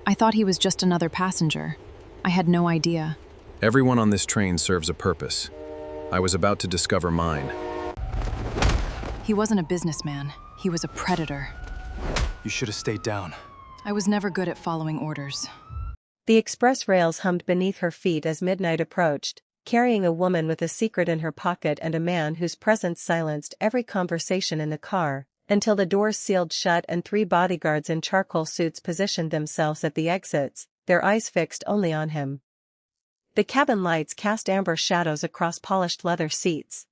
I thought he was just another passenger. I had no idea. Everyone on this train serves a purpose. I was about to discover mine. He wasn't a businessman. He was a predator. You should have stayed down. I was never good at following orders. The express rails hummed beneath her feet as midnight approached, carrying a woman with a secret in her pocket and a man whose presence silenced every conversation in the car, until the doors sealed shut and 3 bodyguards in charcoal suits positioned themselves at the exits, their eyes fixed only on him. The cabin lights cast amber shadows across polished leather seats.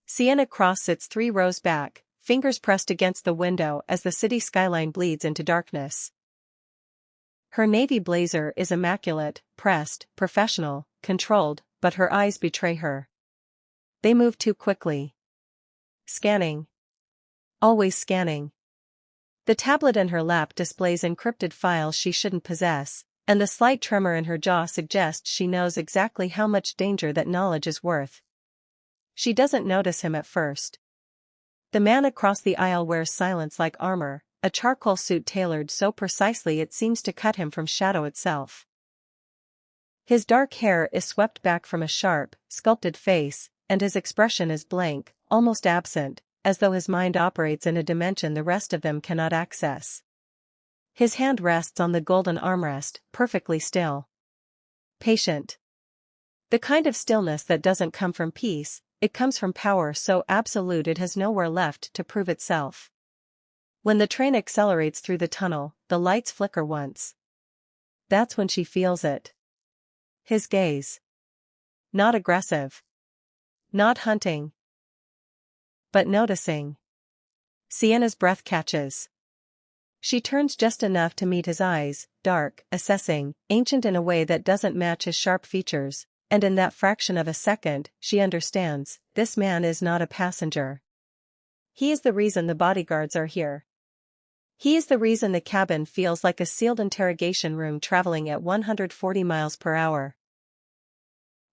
Sienna Cross sits 3 rows back, fingers pressed against the window as the city skyline bleeds into darkness. Her navy blazer is immaculate, pressed, professional, controlled, but her eyes betray her. They move too quickly. Scanning. Always scanning. The tablet in her lap displays encrypted files she shouldn't possess, and the slight tremor in her jaw suggests she knows exactly how much danger that knowledge is worth. She doesn't notice him at first. The man across the aisle wears silence like armor, a charcoal suit tailored so precisely it seems to cut him from shadow itself. His dark hair is swept back from a sharp, sculpted face, and his expression is blank, almost absent, as though his mind operates in a dimension the rest of them cannot access. His hand rests on the golden armrest, perfectly still. Patient. The kind of stillness that doesn't come from peace, it comes from power so absolute it has nowhere left to prove itself. When the train accelerates through the tunnel, the lights flicker once. That's when she feels it. His gaze. Not aggressive. Not hunting. But noticing. Sienna's breath catches. She turns just enough to meet his eyes, dark, assessing, ancient in a way that doesn't match his sharp features, and in that fraction of a second, she understands, this man is not a passenger. He is the reason the bodyguards are here. He is the reason the cabin feels like a sealed interrogation room traveling at 140 miles per hour.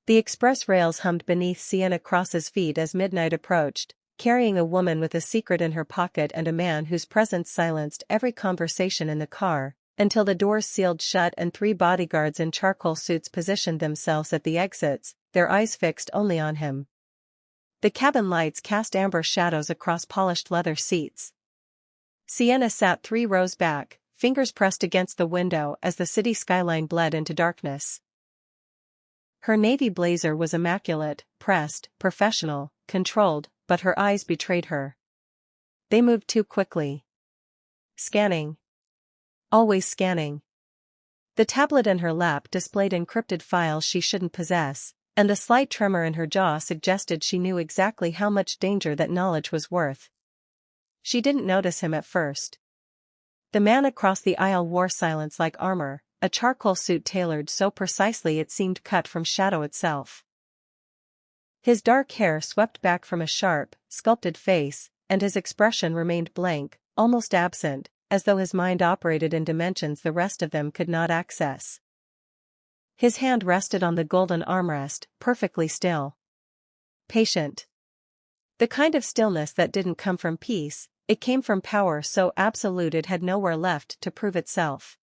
The express rails hummed beneath Sienna Cross's feet as midnight approached, carrying a woman with a secret in her pocket and a man whose presence silenced every conversation in the car, until the doors sealed shut and 3 bodyguards in charcoal suits positioned themselves at the exits, their eyes fixed only on him. The cabin lights cast amber shadows across polished leather seats. Sienna sat 3 rows back, fingers pressed against the window as the city skyline bled into darkness. Her navy blazer was immaculate, pressed, professional, controlled, but her eyes betrayed her. They moved too quickly. Scanning. Always scanning. The tablet in her lap displayed encrypted files she shouldn't possess, and the slight tremor in her jaw suggested she knew exactly how much danger that knowledge was worth. She didn't notice him at first. The man across the aisle wore silence like armor, a charcoal suit tailored so precisely it seemed cut from shadow itself. His dark hair swept back from a sharp, sculpted face, and his expression remained blank, almost absent, as though his mind operated in dimensions the rest of them could not access. His hand rested on the golden armrest, perfectly still. Patient. The kind of stillness that didn't come from peace, it came from power so absolute it had nowhere left to prove itself.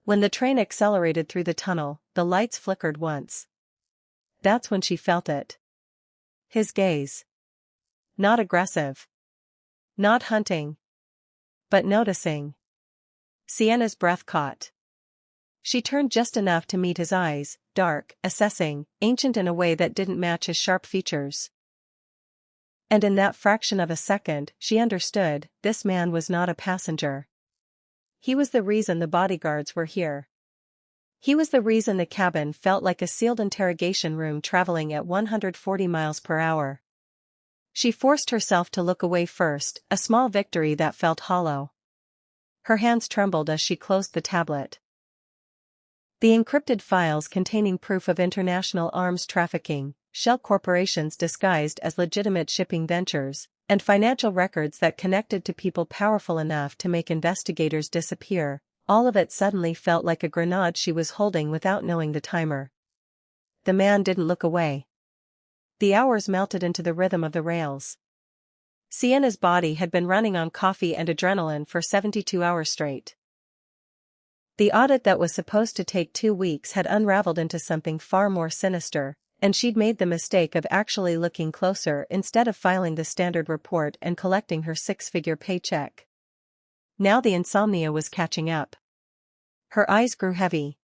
When the train accelerated through the tunnel, the lights flickered once. That's when she felt it. His gaze. Not aggressive. Not hunting. But noticing. Sienna's breath caught. She turned just enough to meet his eyes, dark, assessing, ancient in a way that didn't match his sharp features. And in that fraction of a second, she understood, this man was not a passenger. He was the reason the bodyguards were here. He was the reason the cabin felt like a sealed interrogation room traveling at 140 miles per hour. She forced herself to look away first, a small victory that felt hollow. Her hands trembled as she closed the tablet. The encrypted files containing proof of international arms trafficking, shell corporations disguised as legitimate shipping ventures, and financial records that connected to people powerful enough to make investigators disappear, all of it suddenly felt like a grenade she was holding without knowing the timer. The man didn't look away. The hours melted into the rhythm of the rails. Sienna's body had been running on coffee and adrenaline for 72 hours straight. The audit that was supposed to take 2 weeks had unraveled into something far more sinister, and she'd made the mistake of actually looking closer instead of filing the standard report and collecting her 6-figure paycheck. Now the insomnia was catching up. Her eyes grew heavy.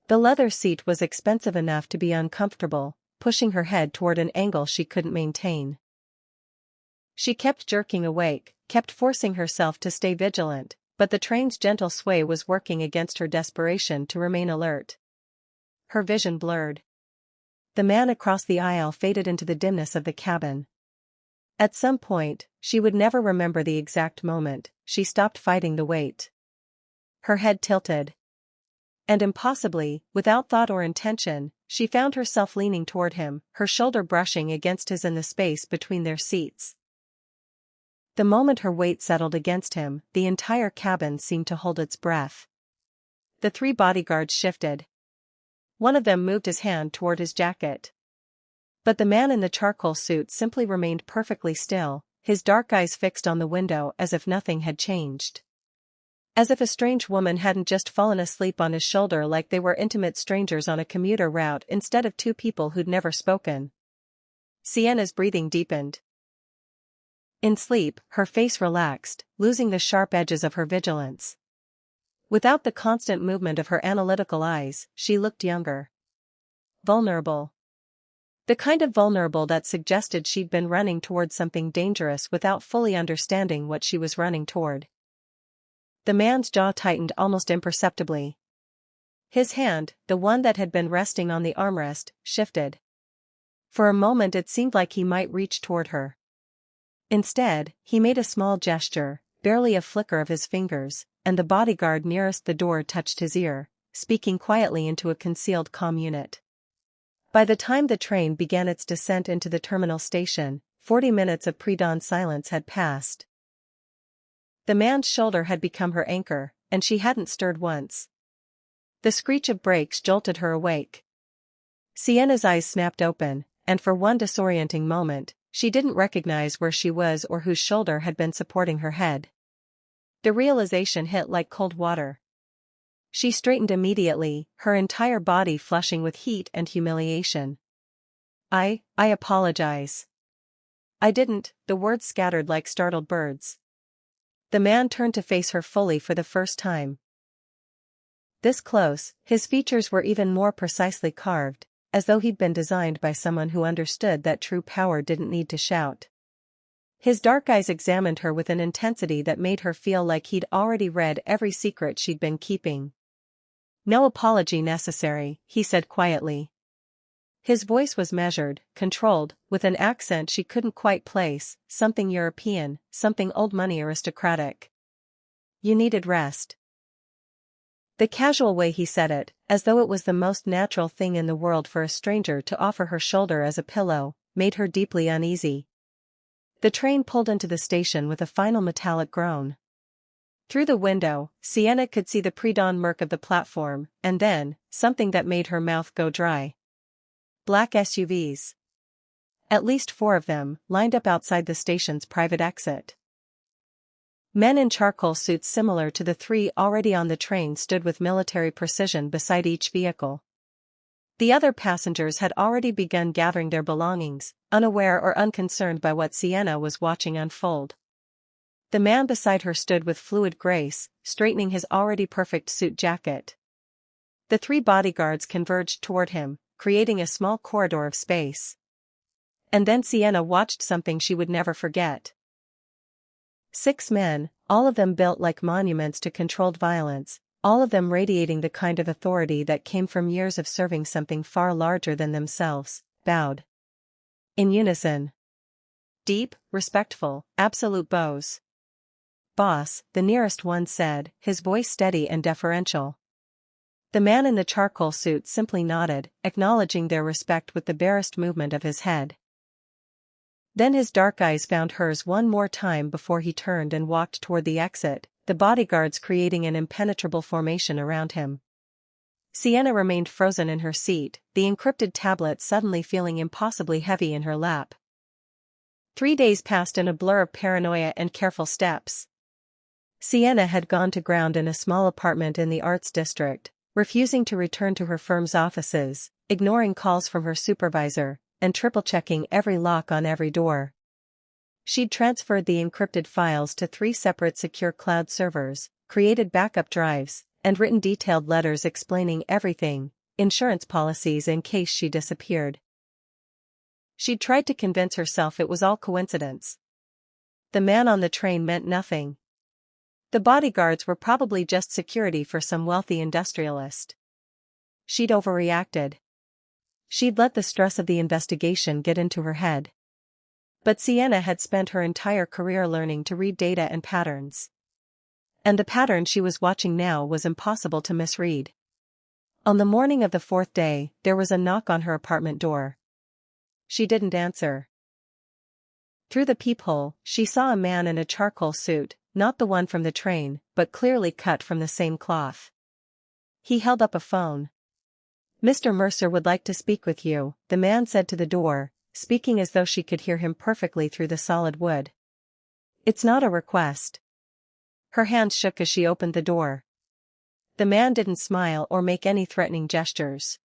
The leather seat was expensive enough to be uncomfortable, pushing her head toward an angle she couldn't maintain. She kept jerking awake, kept forcing herself to stay vigilant, but the train's gentle sway was working against her desperation to remain alert. Her vision blurred. The man across the aisle faded into the dimness of the cabin. At some point, she would never remember the exact moment, she stopped fighting the weight. Her head tilted. And impossibly, without thought or intention, she found herself leaning toward him, her shoulder brushing against his in the space between their seats. The moment her weight settled against him, the entire cabin seemed to hold its breath. The 3 bodyguards shifted. One of them moved his hand toward his jacket. But the man in the charcoal suit simply remained perfectly still, his dark eyes fixed on the window as if nothing had changed. As if a strange woman hadn't just fallen asleep on his shoulder like they were intimate strangers on a commuter route instead of 2 people who'd never spoken. Sienna's breathing deepened. In sleep, her face relaxed, losing the sharp edges of her vigilance. Without the constant movement of her analytical eyes, she looked younger. Vulnerable. The kind of vulnerable that suggested she'd been running toward something dangerous without fully understanding what she was running toward. The man's jaw tightened almost imperceptibly. His hand, the one that had been resting on the armrest, shifted. For a moment it seemed like he might reach toward her. Instead, he made a small gesture, barely a flicker of his fingers, and the bodyguard nearest the door touched his ear, speaking quietly into a concealed comm unit. By the time the train began its descent into the terminal station, 40 minutes of pre-dawn silence had passed. The man's shoulder had become her anchor, and she hadn't stirred once. The screech of brakes jolted her awake. Sienna's eyes snapped open, and for one disorienting moment, she didn't recognize where she was or whose shoulder had been supporting her head. The realization hit like cold water. She straightened immediately, her entire body flushing with heat and humiliation. I apologize. I didn't, the words scattered like startled birds. The man turned to face her fully for the first time. This close, his features were even more precisely carved, as though he'd been designed by someone who understood that true power didn't need to shout. His dark eyes examined her with an intensity that made her feel like he'd already read every secret she'd been keeping. No apology necessary, he said quietly. His voice was measured, controlled, with an accent she couldn't quite place, something European, something old-money aristocratic. You needed rest. The casual way he said it, as though it was the most natural thing in the world for a stranger to offer her shoulder as a pillow, made her deeply uneasy. The train pulled into the station with a final metallic groan. Through the window, Sienna could see the pre-dawn murk of the platform, and then, something that made her mouth go dry. Black SUVs. At least 4 of them, lined up outside the station's private exit. Men in charcoal suits similar to the 3 already on the train stood with military precision beside each vehicle. The other passengers had already begun gathering their belongings, unaware or unconcerned by what Sienna was watching unfold. The man beside her stood with fluid grace, straightening his already perfect suit jacket. The 3 bodyguards converged toward him, creating a small corridor of space. And then Sienna watched something she would never forget. 6 men, all of them built like monuments to controlled violence, all of them radiating the kind of authority that came from years of serving something far larger than themselves, bowed. In unison. Deep, respectful, absolute bows. Boss, the nearest one said, his voice steady and deferential. The man in the charcoal suit simply nodded, acknowledging their respect with the barest movement of his head. Then his dark eyes found hers one more time before he turned and walked toward the exit, the bodyguards creating an impenetrable formation around him. Sienna remained frozen in her seat, the encrypted tablet suddenly feeling impossibly heavy in her lap. 3 days passed in a blur of paranoia and careful steps. Sienna had gone to ground in a small apartment in the arts district, refusing to return to her firm's offices, ignoring calls from her supervisor, and triple-checking every lock on every door. She'd transferred the encrypted files to 3 separate secure cloud servers, created backup drives, and written detailed letters explaining everything, insurance policies in case she disappeared. She'd tried to convince herself it was all coincidence. The man on the train meant nothing. The bodyguards were probably just security for some wealthy industrialist. She'd overreacted. She'd let the stress of the investigation get into her head. But Sienna had spent her entire career learning to read data and patterns. And the pattern she was watching now was impossible to misread. On the morning of the 4th day, there was a knock on her apartment door. She didn't answer. Through the peephole, she saw a man in a charcoal suit, not the one from the train, but clearly cut from the same cloth. He held up a phone. "Mr. Mercer would like to speak with you," the man said to the door, speaking as though she could hear him perfectly through the solid wood. "It's not a request." Her hands shook as she opened the door. The man didn't smile or make any threatening gestures.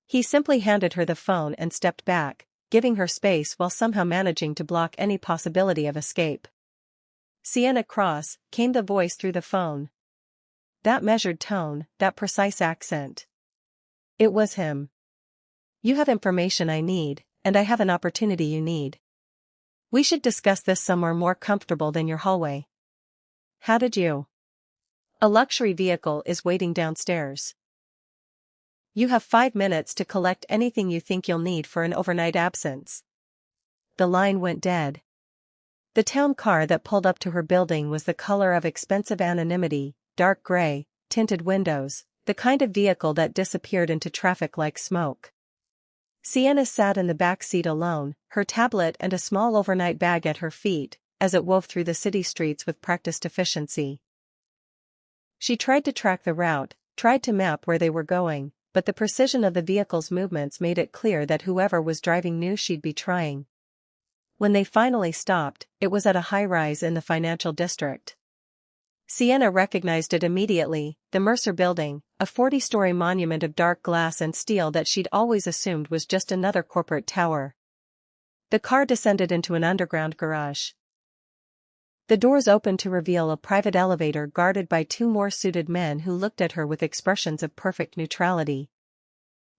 He simply handed her the phone and stepped back, giving her space while somehow managing to block any possibility of escape. "Sienna Cross," came the voice through the phone. That measured tone, that precise accent. It was him. "You have information I need, and I have an opportunity you need. We should discuss this somewhere more comfortable than your hallway." "How did you?" "A luxury vehicle is waiting downstairs. You have 5 minutes to collect anything you think you'll need for an overnight absence." The line went dead. The town car that pulled up to her building was the color of expensive anonymity, dark gray, tinted windows, the kind of vehicle that disappeared into traffic like smoke. Sienna sat in the back seat alone, her tablet and a small overnight bag at her feet, as it wove through the city streets with practiced efficiency. She tried to track the route, tried to map where they were going, but the precision of the vehicle's movements made it clear that whoever was driving knew she'd be trying. When they finally stopped, it was at a high-rise in the financial district. Sienna recognized it immediately, the Mercer Building, a 40-story monument of dark glass and steel that she'd always assumed was just another corporate tower. The car descended into an underground garage. The doors opened to reveal a private elevator guarded by 2 more suited men who looked at her with expressions of perfect neutrality.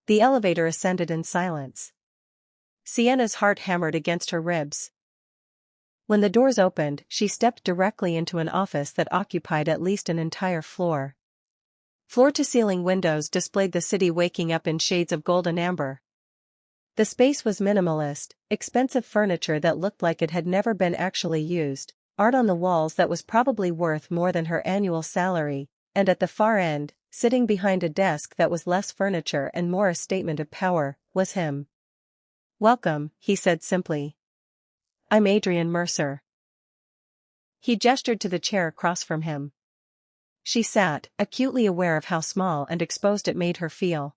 The elevator ascended in silence. Sienna's heart hammered against her ribs. When the doors opened, she stepped directly into an office that occupied at least an entire floor. Floor-to-ceiling windows displayed the city waking up in shades of gold and amber. The space was minimalist, expensive furniture that looked like it had never been actually used, art on the walls that was probably worth more than her annual salary, and at the far end, sitting behind a desk that was less furniture and more a statement of power, was him. "Welcome," he said simply. "I'm Adrian Mercer." He gestured to the chair across from him. She sat, acutely aware of how small and exposed it made her feel.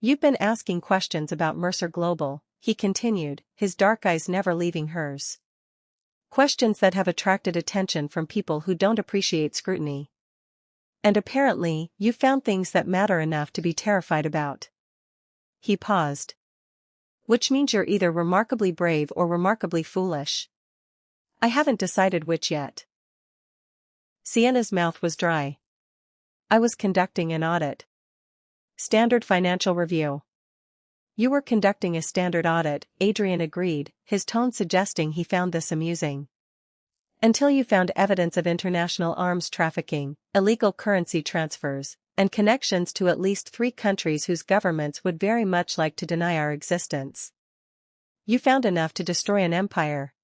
"You've been asking questions about Mercer Global," he continued, his dark eyes never leaving hers. "Questions that have attracted attention from people who don't appreciate scrutiny. And apparently, you found things that matter enough to be terrified about." He paused. "Which means you're either remarkably brave or remarkably foolish. I haven't decided which yet." Sienna's mouth was dry. "I was conducting an audit." "Standard financial review." "You were conducting a standard audit," Adrian agreed, his tone suggesting he found this amusing. "Until you found evidence of international arms trafficking, illegal currency transfers, and connections to at least 3 countries whose governments would very much like to deny our existence. You found enough to destroy an empire.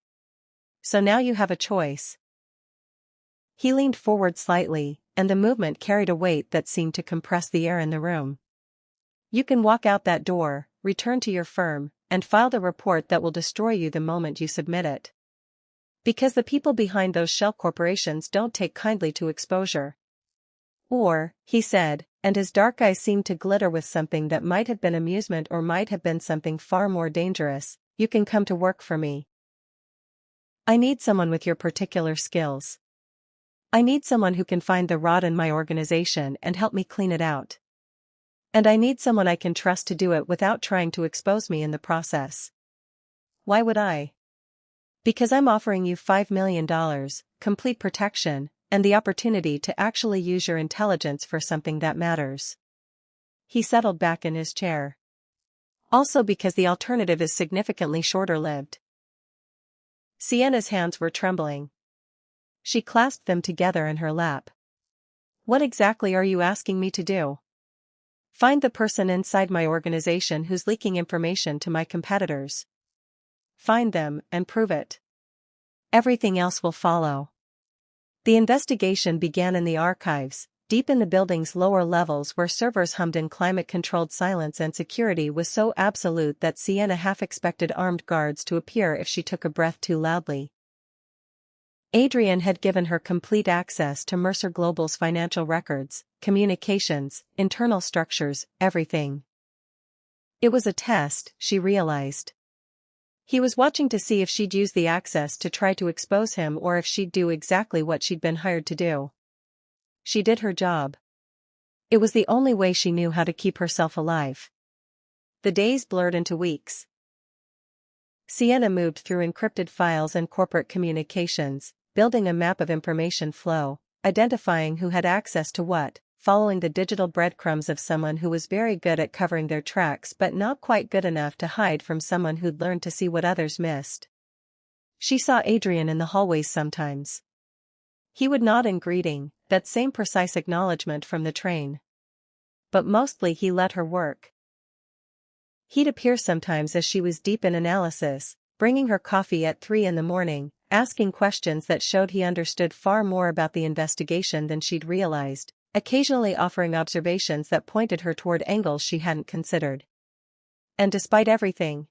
So now you have a choice." He leaned forward slightly, and the movement carried a weight that seemed to compress the air in the room. "You can walk out that door, return to your firm, and file the report that will destroy you the moment you submit it. Because the people behind those shell corporations don't take kindly to exposure. Or," he said, and his dark eyes seemed to glitter with something that might have been amusement or might have been something far more dangerous, "you can come to work for me. I need someone with your particular skills." I need someone who can find the rot in my organization and help me clean it out. And I need someone I can trust to do it without trying to expose me in the process. Why would I? Because I'm offering you $5 million, complete protection, and the opportunity to actually use your intelligence for something that matters. He settled back in his chair. Also because the alternative is significantly shorter-lived. Sienna's hands were trembling. She clasped them together in her lap. What exactly are you asking me to do? Find the person inside my organization who's leaking information to my competitors. Find them and prove it. Everything else will follow. The investigation began in the archives, deep in the building's lower levels where servers hummed in climate-controlled silence, and security was so absolute that Sienna half expected armed guards to appear if she took a breath too loudly. Adrian had given her complete access to Mercer Global's financial records, communications, internal structures, everything. It was a test, she realized. He was watching to see if she'd use the access to try to expose him or if she'd do exactly what she'd been hired to do. She did her job. It was the only way she knew how to keep herself alive. The days blurred into weeks. Sienna moved through encrypted files and corporate communications, building a map of information flow, identifying who had access to what, following the digital breadcrumbs of someone who was very good at covering their tracks but not quite good enough to hide from someone who'd learned to see what others missed. She saw Adrian in the hallways sometimes. He would nod in greeting, that same precise acknowledgement from the train. But mostly he let her work. He'd appear sometimes as she was deep in analysis, bringing her coffee at 3 a.m, asking questions that showed he understood far more about the investigation than she'd realized, occasionally offering observations that pointed her toward angles she hadn't considered. And despite everything,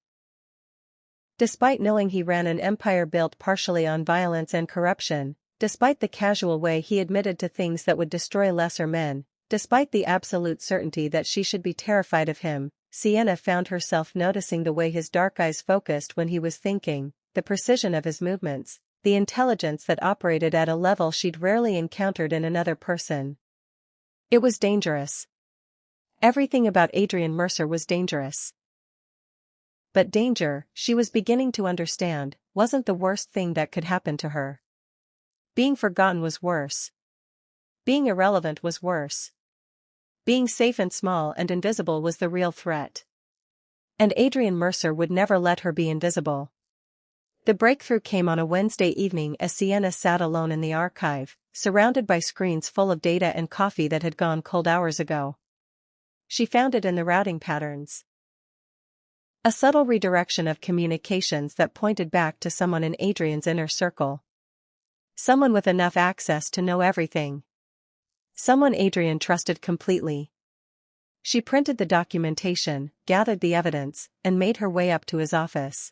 despite knowing he ran an empire built partially on violence and corruption, despite the casual way he admitted to things that would destroy lesser men, despite the absolute certainty that she should be terrified of him, Sienna found herself noticing the way his dark eyes focused when he was thinking, the precision of his movements, the intelligence that operated at a level she'd rarely encountered in another person. It was dangerous. Everything about Adrian Mercer was dangerous. But danger, she was beginning to understand, wasn't the worst thing that could happen to her. Being forgotten was worse. Being irrelevant was worse. Being safe and small and invisible was the real threat. And Adrian Mercer would never let her be invisible. The breakthrough came on a Wednesday evening as Sienna sat alone in the archive, surrounded by screens full of data and coffee that had gone cold hours ago. She found it in the routing patterns. A subtle redirection of communications that pointed back to someone in Adrian's inner circle. Someone with enough access to know everything. Someone Adrian trusted completely. She printed the documentation, gathered the evidence, and made her way up to his office.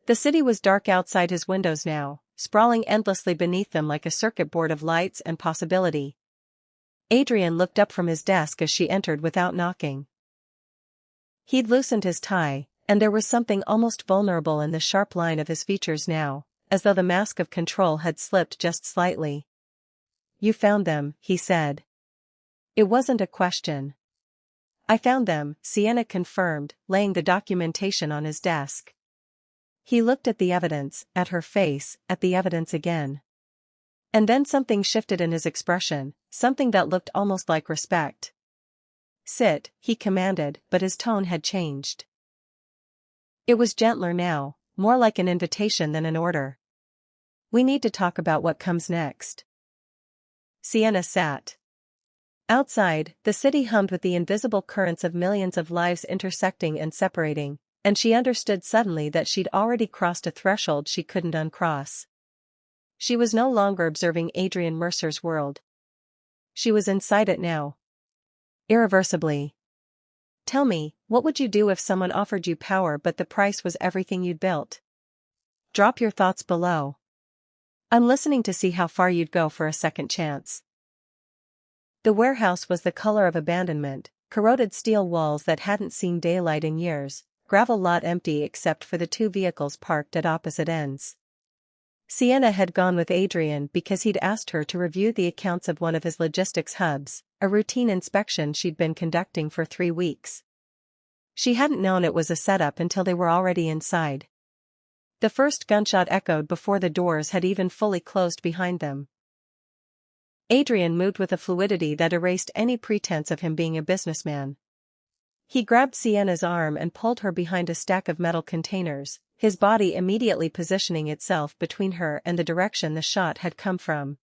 The city was dark outside his windows now, sprawling endlessly beneath them like a circuit board of lights and possibility. Adrian looked up from his desk as she entered without knocking. He'd loosened his tie, and there was something almost vulnerable in the sharp line of his features now, as though the mask of control had slipped just slightly. "You found them," he said. It wasn't a question. "I found them," Sienna confirmed, laying the documentation on his desk. He looked at the evidence, at her face, at the evidence again. And then something shifted in his expression, something that looked almost like respect. "Sit," he commanded, but his tone had changed. It was gentler now, more like an invitation than an order. "We need to talk about what comes next." Sienna sat. Outside, the city hummed with the invisible currents of millions of lives intersecting and separating, and she understood suddenly that she'd already crossed a threshold she couldn't uncross. She was no longer observing Adrian Mercer's world. She was inside it now. Irreversibly. "Tell me, what would you do if someone offered you power but the price was everything you'd built? Drop your thoughts below. I'm listening to see how far you'd go for a second chance." The warehouse was the color of abandonment, corroded steel walls that hadn't seen daylight in years, gravel lot empty except for the 2 vehicles parked at opposite ends. Sienna had gone with Adrian because he'd asked her to review the accounts of one of his logistics hubs, a routine inspection she'd been conducting for 3 weeks. She hadn't known it was a setup until they were already inside. The first gunshot echoed before the doors had even fully closed behind them. Adrian moved with a fluidity that erased any pretense of him being a businessman. He grabbed Sienna's arm and pulled her behind a stack of metal containers, his body immediately positioning itself between her and the direction the shot had come from.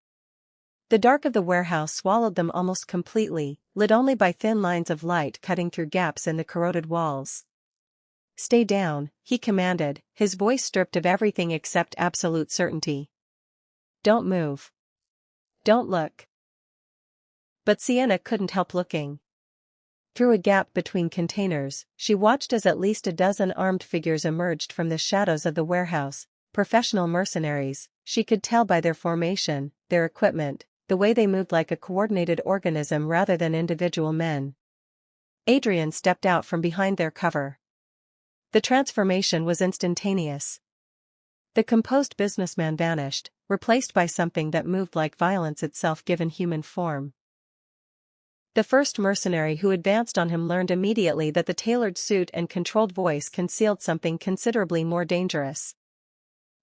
The dark of the warehouse swallowed them almost completely, lit only by thin lines of light cutting through gaps in the corroded walls. "Stay down," he commanded, his voice stripped of everything except absolute certainty. "Don't move. Don't look." But Sienna couldn't help looking. Through a gap between containers, she watched as at least a dozen armed figures emerged from the shadows of the warehouse, professional mercenaries. She could tell by their formation, their equipment, the way they moved like a coordinated organism rather than individual men. Adrian stepped out from behind their cover. The transformation was instantaneous. The composed businessman vanished, replaced by something that moved like violence itself given human form. The first mercenary who advanced on him learned immediately that the tailored suit and controlled voice concealed something considerably more dangerous.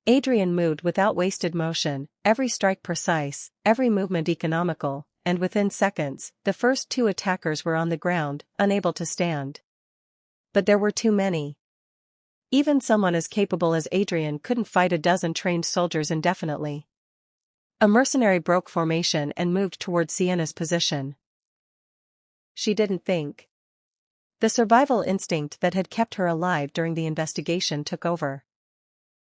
Adrian moved without wasted motion, every strike precise, every movement economical, and within seconds, the first 2 attackers were on the ground, unable to stand. But there were too many. Even someone as capable as Adrian couldn't fight a dozen trained soldiers indefinitely. A mercenary broke formation and moved towards Sienna's position. She didn't think. The survival instinct that had kept her alive during the investigation took over.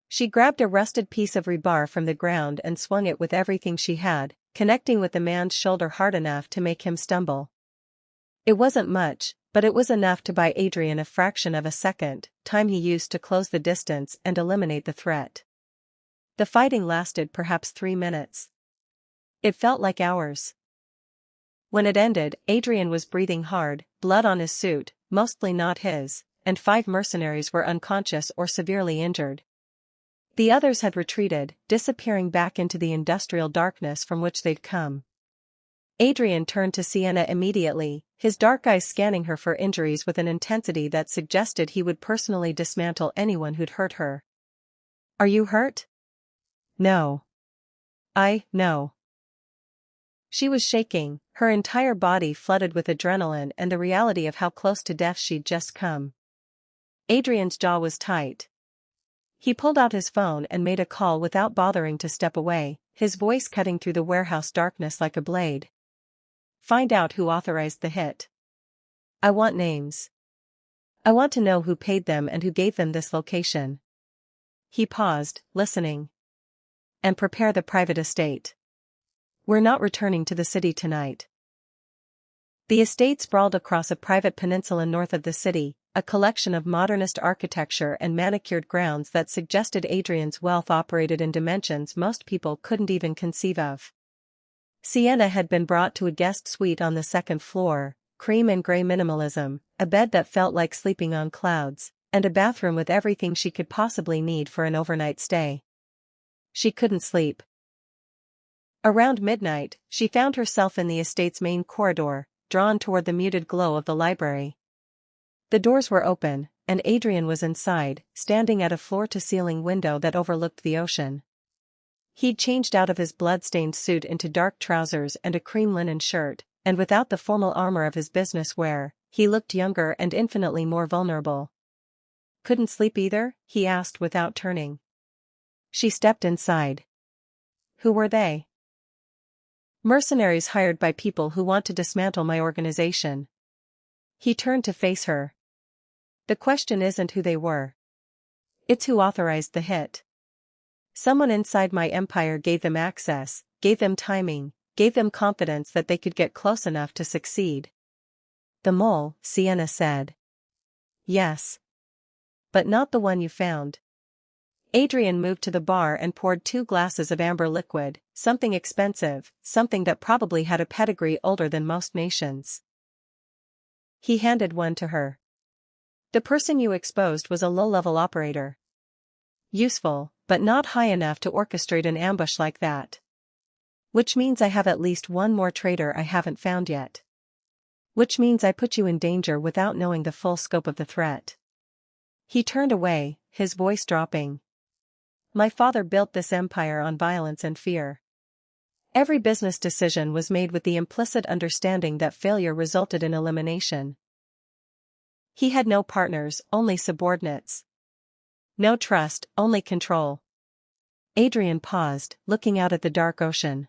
She grabbed a rusted piece of rebar from the ground and swung it with everything she had, connecting with the man's shoulder hard enough to make him stumble. It wasn't much, but it was enough to buy Adrian a fraction of a second, time he used to close the distance and eliminate the threat. The fighting lasted perhaps 3 minutes. It felt like hours. When it ended, Adrian was breathing hard, blood on his suit, mostly not his, and 5 mercenaries were unconscious or severely injured. The others had retreated, disappearing back into the industrial darkness from which they'd come. Adrian turned to Sienna immediately, his dark eyes scanning her for injuries with an intensity that suggested he would personally dismantle anyone who'd hurt her. "Are you hurt?" "No." No." She was shaking, her entire body flooded with adrenaline and the reality of how close to death she'd just come. Adrian's jaw was tight. He pulled out his phone and made a call without bothering to step away, his voice cutting through the warehouse darkness like a blade. "Find out who authorized the hit. I want names. I want to know who paid them and who gave them this location." He paused, listening. "And prepare the private estate. We're not returning to the city tonight." The estate sprawled across a private peninsula north of the city, a collection of modernist architecture and manicured grounds that suggested Adrian's wealth operated in dimensions most people couldn't even conceive of. Sienna had been brought to a guest suite on the 2nd floor, cream and gray minimalism, a bed that felt like sleeping on clouds, and a bathroom with everything she could possibly need for an overnight stay. She couldn't sleep. Around midnight, she found herself in the estate's main corridor, drawn toward the muted glow of the library. The doors were open, and Adrian was inside, standing at a floor-to-ceiling window that overlooked the ocean. He'd changed out of his blood-stained suit into dark trousers and a cream linen shirt, and without the formal armor of his business wear, he looked younger and infinitely more vulnerable. "Couldn't sleep either?" he asked without turning. She stepped inside. "Who were they?" "Mercenaries hired by people who want to dismantle my organization." He turned to face her. "The question isn't who they were. It's who authorized the hit. Someone inside my empire gave them access, gave them timing, gave them confidence that they could get close enough to succeed." "The mole," Sienna said. "Yes. But not the one you found." Adrian moved to the bar and poured 2 glasses of amber liquid, something expensive, something that probably had a pedigree older than most nations. He handed one to her. "The person you exposed was a low-level operator. Useful, but not high enough to orchestrate an ambush like that. Which means I have at least one more traitor I haven't found yet. Which means I put you in danger without knowing the full scope of the threat. He turned away, his voice dropping. My father built this empire on violence and fear. Every business decision was made with the implicit understanding that failure resulted in elimination. He had no partners, only subordinates. No trust, only control. Adrian paused, looking out at the dark ocean.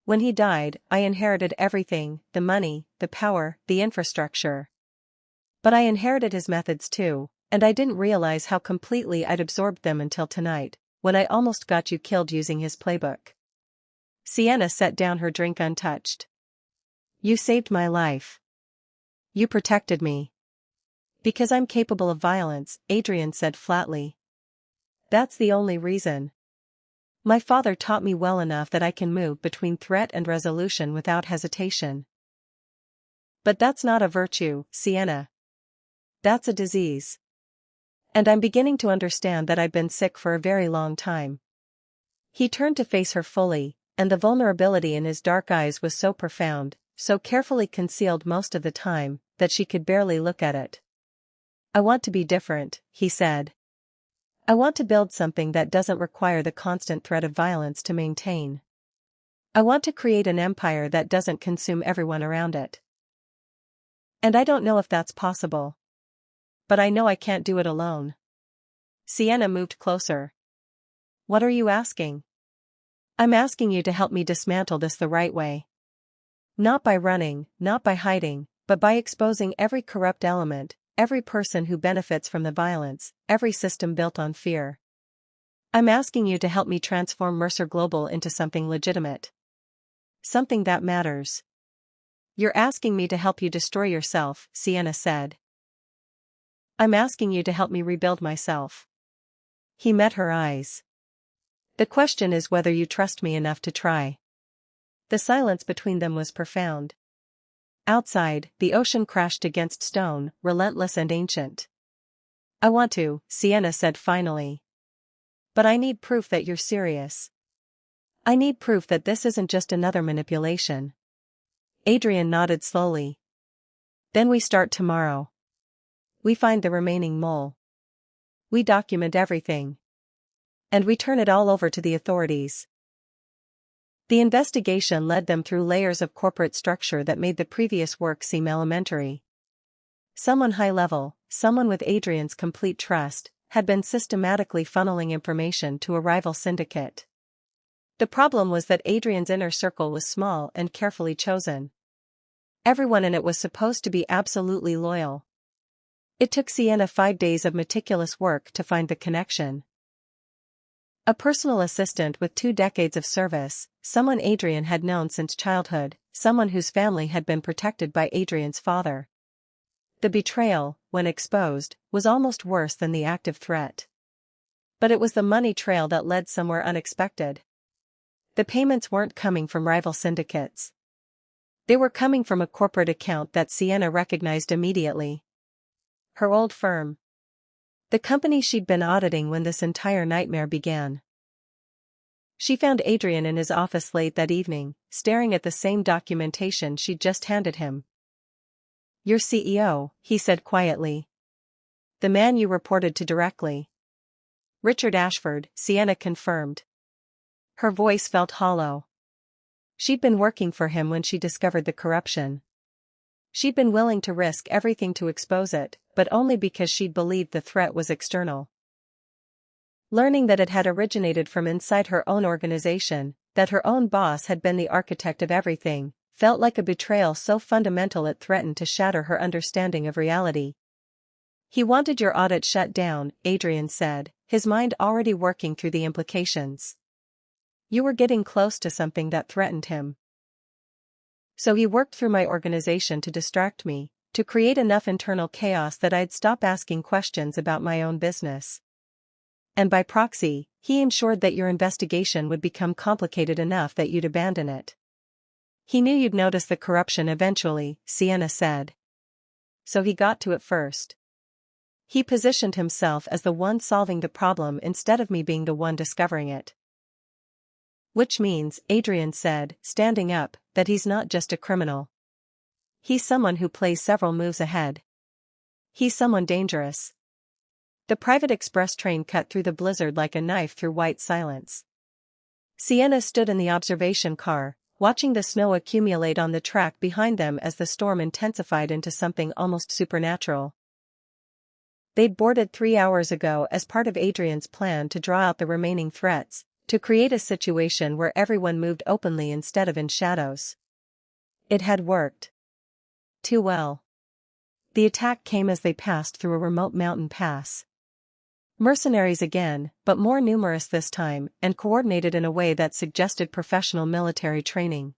When he died, I inherited everything, the money, the power, the infrastructure. But I inherited his methods too, and I didn't realize how completely I'd absorbed them until tonight, when I almost got you killed using his playbook. Sienna set down her drink untouched. You saved my life. You protected me. Because I'm capable of violence, Adrian said flatly. That's the only reason. My father taught me well enough that I can move between threat and resolution without hesitation. But that's not a virtue, Sienna. That's a disease. And I'm beginning to understand that I've been sick for a very long time. He turned to face her fully, and the vulnerability in his dark eyes was so profound, so carefully concealed most of the time, that she could barely look at it. I want to be different, he said. I want to build something that doesn't require the constant threat of violence to maintain. I want to create an empire that doesn't consume everyone around it. And I don't know if that's possible. But I know I can't do it alone. Sienna moved closer. What are you asking? I'm asking you to help me dismantle this the right way. Not by running, not by hiding, but by exposing every corrupt element, every person who benefits from the violence, every system built on fear. I'm asking you to help me transform Mercer Global into something legitimate. Something that matters. You're asking me to help you destroy yourself, Sienna said. I'm asking you to help me rebuild myself. He met her eyes. The question is whether you trust me enough to try. The silence between them was profound. Outside, the ocean crashed against stone, relentless and ancient. I want to, Sienna said finally. But I need proof that you're serious. I need proof that this isn't just another manipulation. Adrian nodded slowly. Then we start tomorrow. We find the remaining mole. We document everything. And we turn it all over to the authorities. The investigation led them through layers of corporate structure that made the previous work seem elementary. Someone high-level, someone with Adrian's complete trust, had been systematically funneling information to a rival syndicate. The problem was that Adrian's inner circle was small and carefully chosen. Everyone in it was supposed to be absolutely loyal. It took Sienna 5 days of meticulous work to find the connection. A personal assistant with 2 decades of service, someone Adrian had known since childhood, someone whose family had been protected by Adrian's father. The betrayal, when exposed, was almost worse than the active threat. But it was the money trail that led somewhere unexpected. The payments weren't coming from rival syndicates. They were coming from a corporate account that Sienna recognized immediately. Her old firm. The company she'd been auditing when this entire nightmare began. She found Adrian in his office late that evening, staring at the same documentation she'd just handed him. Your CEO, he said quietly. The man you reported to directly. Richard Ashford, Sienna confirmed. Her voice felt hollow. She'd been working for him when she discovered the corruption. She'd been willing to risk everything to expose it, but only because she'd believed the threat was external. Learning that it had originated from inside her own organization, that her own boss had been the architect of everything, felt like a betrayal so fundamental it threatened to shatter her understanding of reality. He wanted your audit shut down, Adrian said, his mind already working through the implications. You were getting close to something that threatened him. So he worked through my organization to distract me, to create enough internal chaos that I'd stop asking questions about my own business. And by proxy, he ensured that your investigation would become complicated enough that you'd abandon it. He knew you'd notice the corruption eventually, Sienna said. So he got to it first. He positioned himself as the one solving the problem instead of me being the one discovering it. Which means, Adrian said, standing up, that he's not just a criminal. He's someone who plays several moves ahead. He's someone dangerous. The private express train cut through the blizzard like a knife through white silence. Sienna stood in the observation car, watching the snow accumulate on the track behind them as the storm intensified into something almost supernatural. They'd boarded 3 hours ago as part of Adrian's plan to draw out the remaining threats, to create a situation where everyone moved openly instead of in shadows. It had worked. Too well. The attack came as they passed through a remote mountain pass. Mercenaries again, but more numerous this time, and coordinated in a way that suggested professional military training.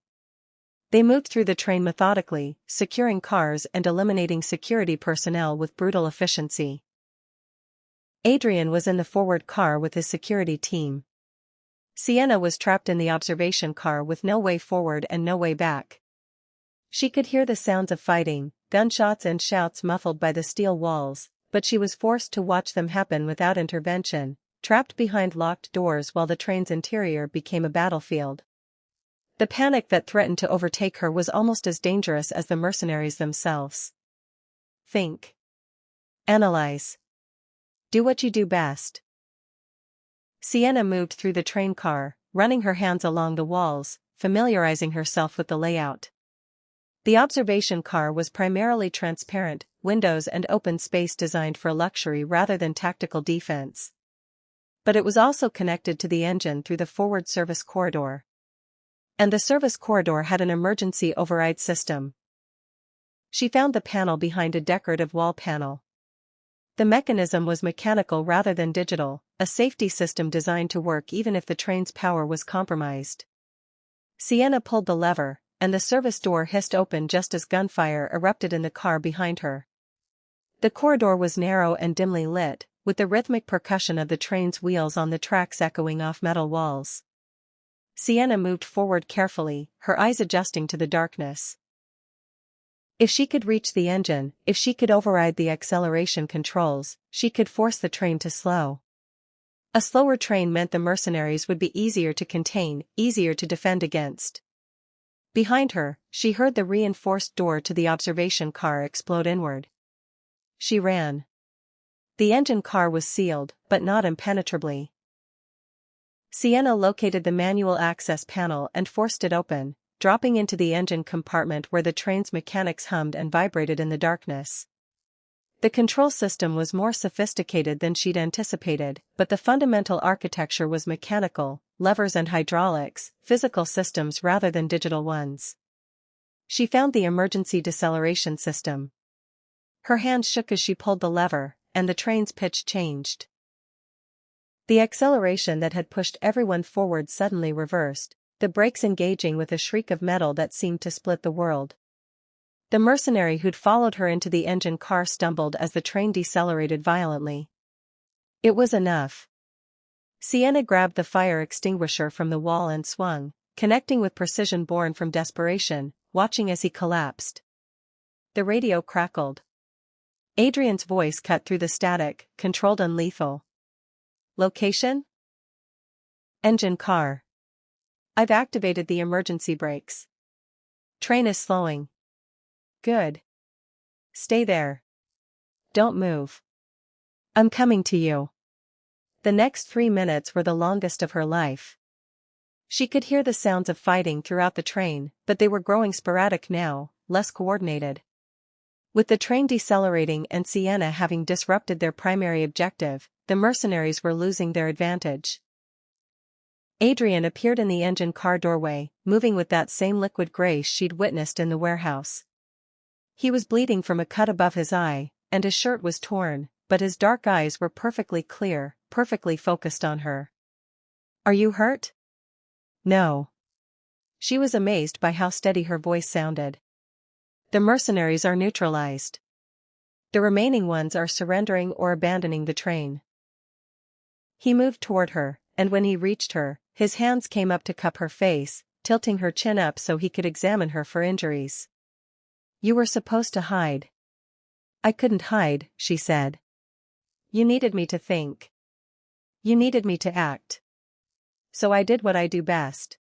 They moved through the train methodically, securing cars and eliminating security personnel with brutal efficiency. Adrian was in the forward car with his security team. Sienna was trapped in the observation car with no way forward and no way back. She could hear the sounds of fighting, gunshots and shouts muffled by the steel walls, but she was forced to watch them happen without intervention, trapped behind locked doors while the train's interior became a battlefield. The panic that threatened to overtake her was almost as dangerous as the mercenaries themselves. Think. Analyze. Do what you do best. Sienna moved through the train car, running her hands along the walls, familiarizing herself with the layout. The observation car was primarily transparent, windows and open space designed for luxury rather than tactical defense. But it was also connected to the engine through the forward service corridor. And the service corridor had an emergency override system. She found the panel behind a decorative wall panel. The mechanism was mechanical rather than digital, a safety system designed to work even if the train's power was compromised. Sienna pulled the lever, and the service door hissed open just as gunfire erupted in the car behind her. The corridor was narrow and dimly lit, with the rhythmic percussion of the train's wheels on the tracks echoing off metal walls. Sienna moved forward carefully, her eyes adjusting to the darkness. If she could reach the engine, if she could override the acceleration controls, she could force the train to slow. A slower train meant the mercenaries would be easier to contain, easier to defend against. Behind her, she heard the reinforced door to the observation car explode inward. She ran. The engine car was sealed, but not impenetrably. Sienna located the manual access panel and forced it open, dropping into the engine compartment where the train's mechanics hummed and vibrated in the darkness. The control system was more sophisticated than she'd anticipated, but the fundamental architecture was mechanical, levers and hydraulics, physical systems rather than digital ones. She found the emergency deceleration system. Her hand shook as she pulled the lever, and the train's pitch changed. The acceleration that had pushed everyone forward suddenly reversed, the brakes engaging with a shriek of metal that seemed to split the world. The mercenary who'd followed her into the engine car stumbled as the train decelerated violently. It was enough. Sienna grabbed the fire extinguisher from the wall and swung, connecting with precision born from desperation, watching as he collapsed. The radio crackled. Adrian's voice cut through the static, controlled and lethal. Location? Engine car. I've activated the emergency brakes. Train is slowing. Good. Stay there. Don't move. I'm coming to you. The next 3 minutes were the longest of her life. She could hear the sounds of fighting throughout the train, but they were growing sporadic now, less coordinated. With the train decelerating and Sienna having disrupted their primary objective, the mercenaries were losing their advantage. Adrian appeared in the engine car doorway, moving with that same liquid grace she'd witnessed in the warehouse. He was bleeding from a cut above his eye, and his shirt was torn, but his dark eyes were perfectly clear, perfectly focused on her. Are you hurt? No. She was amazed by how steady her voice sounded. The mercenaries are neutralized. The remaining ones are surrendering or abandoning the train. He moved toward her, and when he reached her, his hands came up to cup her face, tilting her chin up so he could examine her for injuries. You were supposed to hide. I couldn't hide, she said. You needed me to think. You needed me to act. So I did what I do best.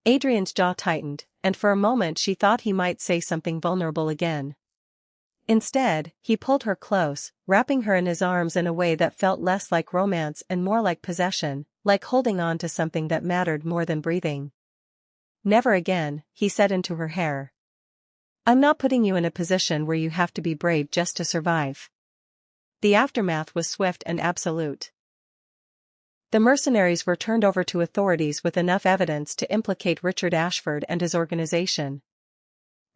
Adrian's jaw tightened, and for a moment she thought he might say something vulnerable again. Instead, he pulled her close, wrapping her in his arms in a way that felt less like romance and more like possession, like holding on to something that mattered more than breathing. Never again, he said into her hair. I'm not putting you in a position where you have to be brave just to survive. The aftermath was swift and absolute. The mercenaries were turned over to authorities with enough evidence to implicate Richard Ashford and his organization.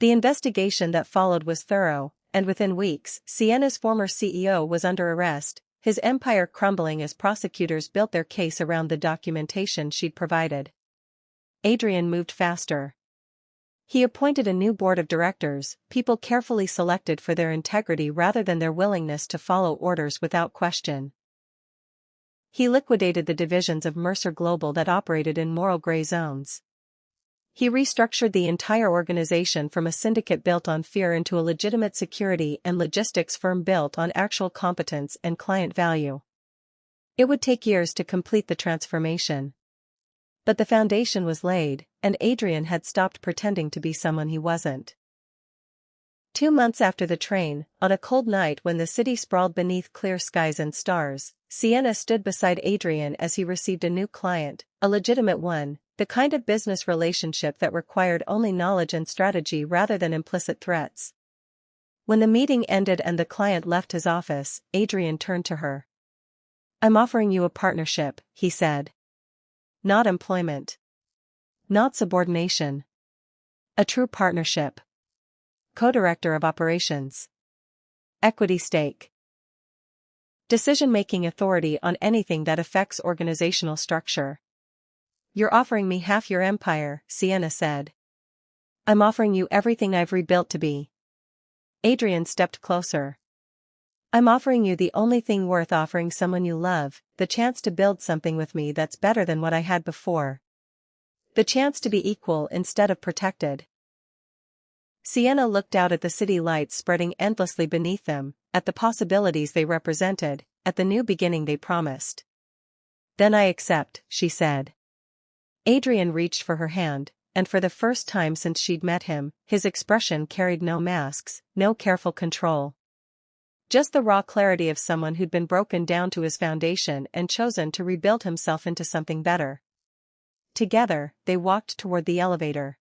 The investigation that followed was thorough, and within weeks, Sienna's former CEO was under arrest, his empire crumbling as prosecutors built their case around the documentation she'd provided. Adrian moved faster. He appointed a new board of directors, people carefully selected for their integrity rather than their willingness to follow orders without question. He liquidated the divisions of Mercer Global that operated in moral gray zones. He restructured the entire organization from a syndicate built on fear into a legitimate security and logistics firm built on actual competence and client value. It would take years to complete the transformation. But the foundation was laid, and Adrian had stopped pretending to be someone he wasn't. 2 months after the train, on a cold night when the city sprawled beneath clear skies and stars, Sienna stood beside Adrian as he received a new client, a legitimate one, the kind of business relationship that required only knowledge and strategy rather than implicit threats. When the meeting ended and the client left his office, Adrian turned to her. I'm offering you a partnership, he said. Not employment. Not subordination. A true partnership. Co-director of operations. Equity stake. Decision-making authority on anything that affects organizational structure. You're offering me half your empire, Sienna said. I'm offering you everything I've rebuilt to be. Adrian stepped closer. I'm offering you the only thing worth offering someone you love, the chance to build something with me that's better than what I had before. The chance to be equal instead of protected. Sienna looked out at the city lights spreading endlessly beneath them, at the possibilities they represented, at the new beginning they promised. Then I accept, she said. Adrian reached for her hand, and for the first time since she'd met him, his expression carried no masks, no careful control. Just the raw clarity of someone who'd been broken down to his foundation and chosen to rebuild himself into something better. Together, they walked toward the elevator.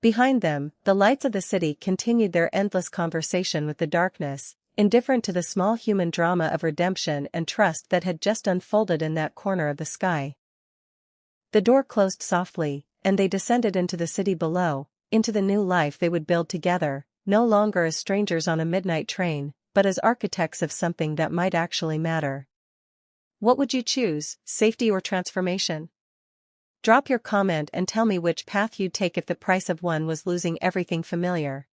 Behind them, the lights of the city continued their endless conversation with the darkness, indifferent to the small human drama of redemption and trust that had just unfolded in that corner of the sky. The door closed softly, and they descended into the city below, into the new life they would build together, no longer as strangers on a midnight train, but as architects of something that might actually matter. What would you choose, safety or transformation? Drop your comment and tell me which path you'd take if the price of one was losing everything familiar.